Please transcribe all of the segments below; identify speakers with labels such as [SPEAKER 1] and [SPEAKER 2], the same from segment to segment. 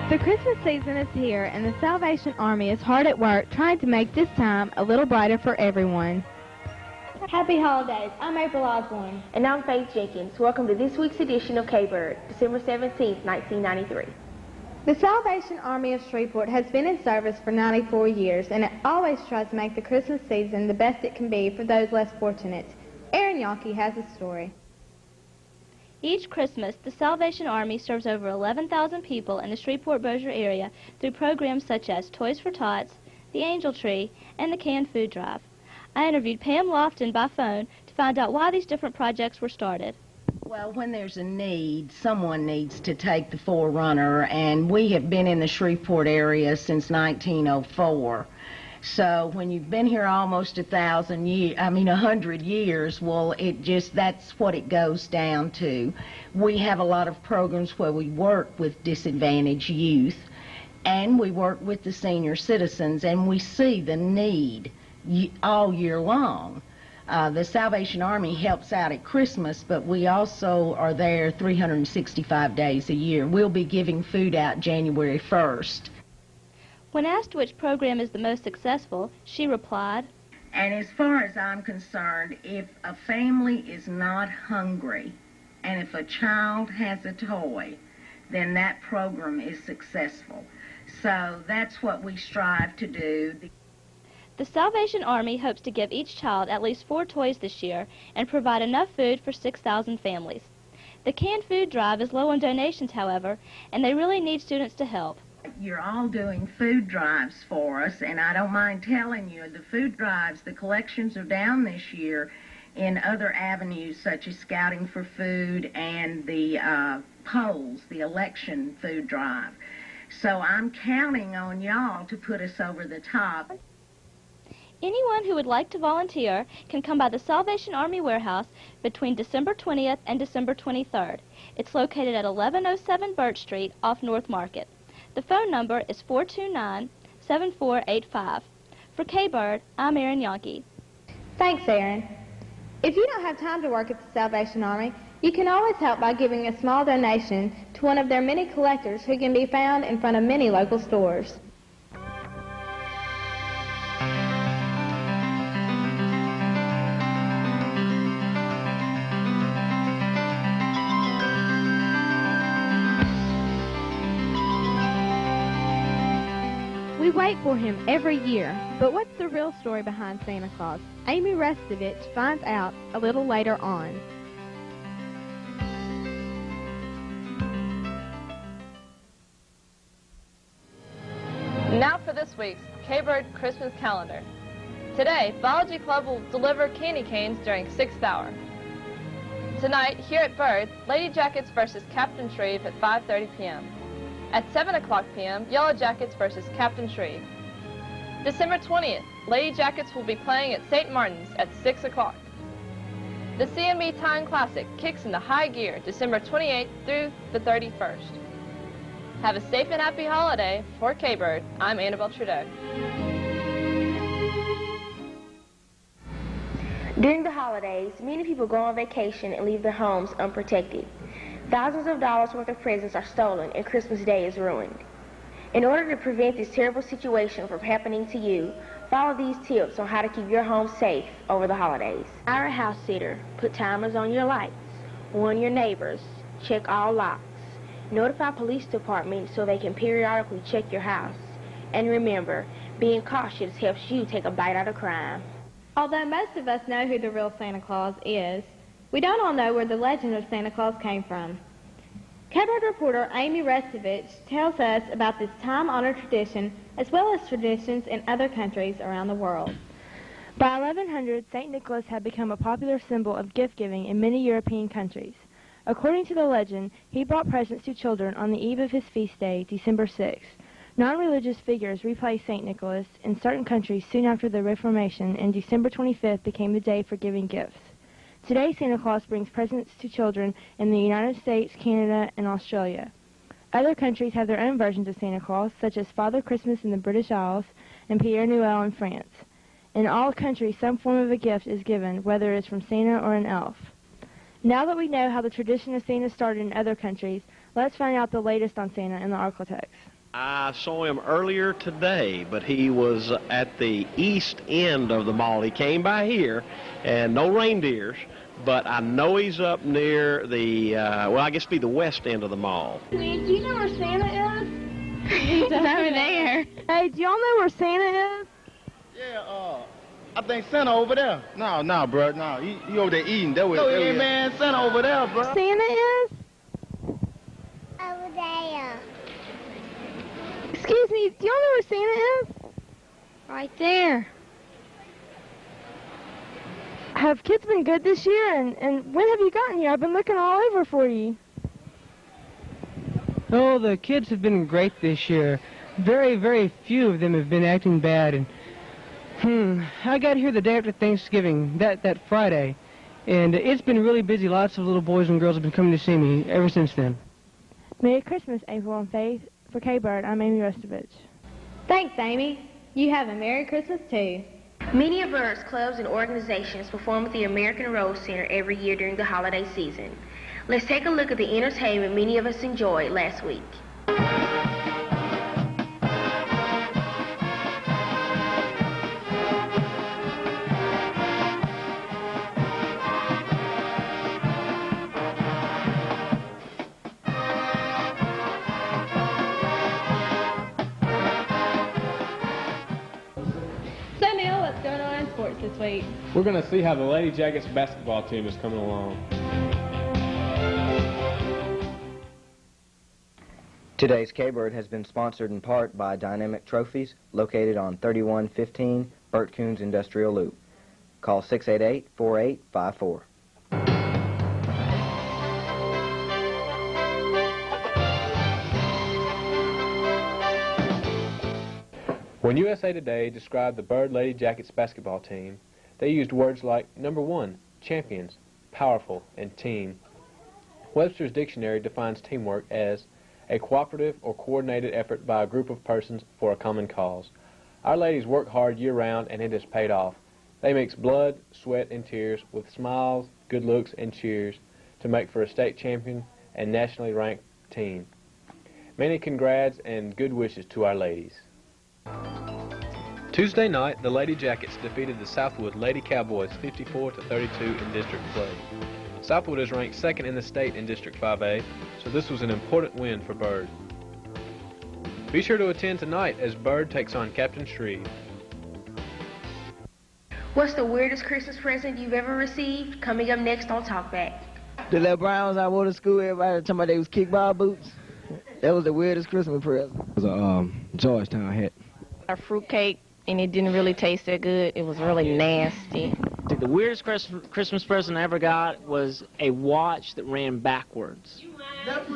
[SPEAKER 1] The Christmas season is here, and the Salvation Army is hard at work trying to make this time a little brighter for everyone.
[SPEAKER 2] Happy holidays. I'm April Osborne.
[SPEAKER 3] And I'm Faith Jenkins. Welcome to this week's edition of KBYRD, December 17th, 1993.
[SPEAKER 1] The Salvation Army of Shreveport has been in service for 94 years, and it always tries to make the Christmas season the best it can be for those less fortunate. Erin Jahnke has a story.
[SPEAKER 4] Each Christmas, the Salvation Army serves over 11,000 people in the Shreveport-Bossier area through programs such as Toys for Tots, the Angel Tree, and the Canned Food Drive. I interviewed Pam Lofton by phone to find out why these different projects were started.
[SPEAKER 5] Well, when there's a need, someone needs to take the forerunner, and we have been in the Shreveport area since 1904. So when you've been here almost 100 years, well, that's what it goes down to. We have a lot of programs where we work with disadvantaged youth, and we work with the senior citizens, and we see the need all year long. The Salvation Army helps out at Christmas, but we also are there 365 days a year. We'll be giving food out January 1st.
[SPEAKER 4] When asked which program is the most successful, she replied,
[SPEAKER 5] "And as far as I'm concerned, if a family is not hungry and if a child has a toy, then that program is successful." So that's what we strive to do.
[SPEAKER 4] The Salvation Army hopes to give each child at least 4 toys this year and provide enough food for 6,000 families. The Canned Food Drive is low on donations, however, and they really need students to help.
[SPEAKER 5] You're all doing food drives for us, and I don't mind telling you, the food drives, the collections are down this year in other avenues such as Scouting for Food and the polls, the election food drive. So I'm counting on y'all to put us over the top.
[SPEAKER 4] Anyone who would like to volunteer can come by the Salvation Army Warehouse between December 20th and December 23rd. It's located at 1107 Birch Street off North Market. The phone number is 429-7485. For KBYRD, I'm Erin Jahnke.
[SPEAKER 1] Thanks, Erin. If you don't have time to work at the Salvation Army, you can always help by giving a small donation to one of their many collectors who can be found in front of many local stores. We wait for him every year, but what's the real story behind Santa Claus? Amy Restovich finds out a little later on.
[SPEAKER 6] Now for this week's KBYRD Christmas calendar. Today, Biology Club will deliver candy canes during 6th hour. Tonight, here at Byrd, Lady Jackets versus Captain Shreve at 5:30 p.m. At 7 o'clock p.m., Yellow Jackets versus Captain Shreve. December 20th, Lady Jackets will be playing at St. Martin's at 6 o'clock. The C&B Time Classic kicks into high gear December 28th through the 31st. Have a safe and happy holiday. For KBYRD, I'm Annabelle Trudeau.
[SPEAKER 3] During the holidays, many people go on vacation and leave their homes unprotected. Thousands of dollars worth of presents are stolen and Christmas Day is ruined. In order to prevent this terrible situation from happening to you, follow these tips on how to keep your home safe over the holidays. Hire a house sitter. Put timers on your lights. Warn your neighbors. Check all locks. Notify police departments so they can periodically check your house. And remember, being cautious helps you take a bite out of crime.
[SPEAKER 1] Although most of us know who the real Santa Claus is, we don't all know where the legend of Santa Claus came from. KBYRD reporter Amy Restovich tells us about this time-honored tradition as well as traditions in other countries around the world.
[SPEAKER 7] By 1100, St. Nicholas had become a popular symbol of gift-giving in many European countries. According to the legend, he brought presents to children on the eve of his feast day, December 6th. Non-religious figures replaced St. Nicholas in certain countries soon after the Reformation, and December 25th became the day for giving gifts. Today, Santa Claus brings presents to children in the United States, Canada, and Australia. Other countries have their own versions of Santa Claus, such as Father Christmas in the British Isles and Pierre Noël in France. In all countries, some form of a gift is given, whether it is from Santa or an elf. Now that we know how the tradition of Santa started in other countries, let's find out the latest on Santa in the Arklatex.
[SPEAKER 8] I saw him earlier today, but he was at the east end of the mall. He came by here, and no reindeers, but I know he's up near the, well, I guess it'd be the west end of the mall.
[SPEAKER 2] Do you know where Santa is?
[SPEAKER 1] He's over there.
[SPEAKER 7] Hey, do y'all know where Santa is?
[SPEAKER 9] Yeah, I think Santa over there. No, bro, no. You over there eating. That way, yeah, man, Santa over there, bro.
[SPEAKER 7] Santa is?
[SPEAKER 2] Over there.
[SPEAKER 7] Excuse me, do y'all know where Santa is?
[SPEAKER 1] Right there.
[SPEAKER 7] Have kids been good this year? And when have you gotten here? I've been looking all over for you.
[SPEAKER 10] Oh, the kids have been great this year. Very, very few of them have been acting bad. And I got here the day after Thanksgiving, that Friday, and it's been really busy. Lots of little boys and girls have been coming to see me ever since then.
[SPEAKER 7] Merry Christmas, April and Faith. For KBYRD, I'm Amy Restovich.
[SPEAKER 1] Thanks, Amy. You have a Merry Christmas, too.
[SPEAKER 3] Many of BYRD's clubs and organizations perform at the American Rose Center every year during the holiday season. Let's take a look at the entertainment many of us enjoyed last week.
[SPEAKER 1] So, Neil, what's going on in sports this week?
[SPEAKER 11] We're going to see how the Lady Jackets basketball team is coming along.
[SPEAKER 12] Today's KBYRD has been sponsored in part by Dynamic Trophies, located on 3115 Burt Coons Industrial Loop. Call 688-4854.
[SPEAKER 11] When USA Today described the BYRD Lady Jackets basketball team, they used words like number 1, champions, powerful, and team. Webster's Dictionary defines teamwork as a cooperative or coordinated effort by a group of persons for a common cause. Our ladies work hard year-round, and it has paid off. They mix blood, sweat, and tears with smiles, good looks, and cheers to make for a state champion and nationally ranked team. Many congrats and good wishes to our ladies. Tuesday night, the Lady Jackets defeated the Southwood Lady Cowboys 54-32 in District play. Southwood is ranked second in the state in District 5A, so this was an important win for BYRD. Be sure to attend tonight as BYRD takes on Captain Shreve.
[SPEAKER 3] What's the weirdest Christmas present you've ever received? Coming up next on Talkback.
[SPEAKER 13] The little Browns I wore to school, everybody was talking about they was kickball boots. That was the weirdest Christmas present.
[SPEAKER 14] It was a Georgetown hat.
[SPEAKER 15] A fruitcake, and it didn't really taste that good. It was really nasty.
[SPEAKER 16] The weirdest Christmas present I ever got was a watch that ran backwards.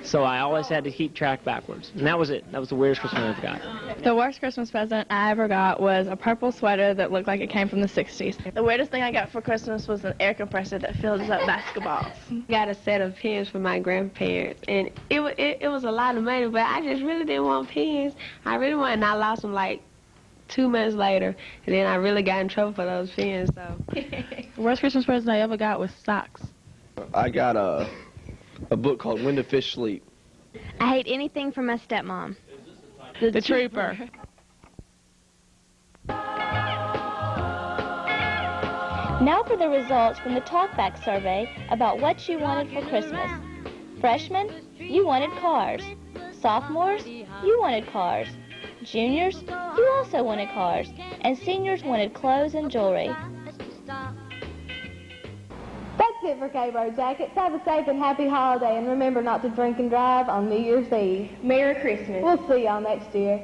[SPEAKER 16] So I always had to keep track backwards. And that was it. That was the weirdest Christmas I ever got.
[SPEAKER 17] The worst Christmas present I ever got was a purple sweater that looked like it came from the 60s.
[SPEAKER 18] The weirdest thing I got for Christmas was an air compressor that fills up basketballs.
[SPEAKER 19] Got a set of pens from my grandparents, and it was a lot of money, but I just really didn't want pens. I really wanted, and I lost them like 2 months later, and then I really got in trouble for those pens. So
[SPEAKER 17] the worst Christmas present I ever got was socks.
[SPEAKER 20] I got a book called When to Fish Sleep.
[SPEAKER 1] I hate anything from my stepmom.
[SPEAKER 17] The Trooper.
[SPEAKER 4] Now for the results from the Talkback survey about what you wanted for Christmas. Freshmen, you wanted cars. Sophomores, you wanted cars. Juniors, you also wanted cars. And seniors wanted clothes and jewelry.
[SPEAKER 1] That's it for KBYRD Jackets. Have a safe and happy holiday, and remember not to drink and drive on New Year's Eve.
[SPEAKER 3] Merry Christmas.
[SPEAKER 1] We'll see y'all next year.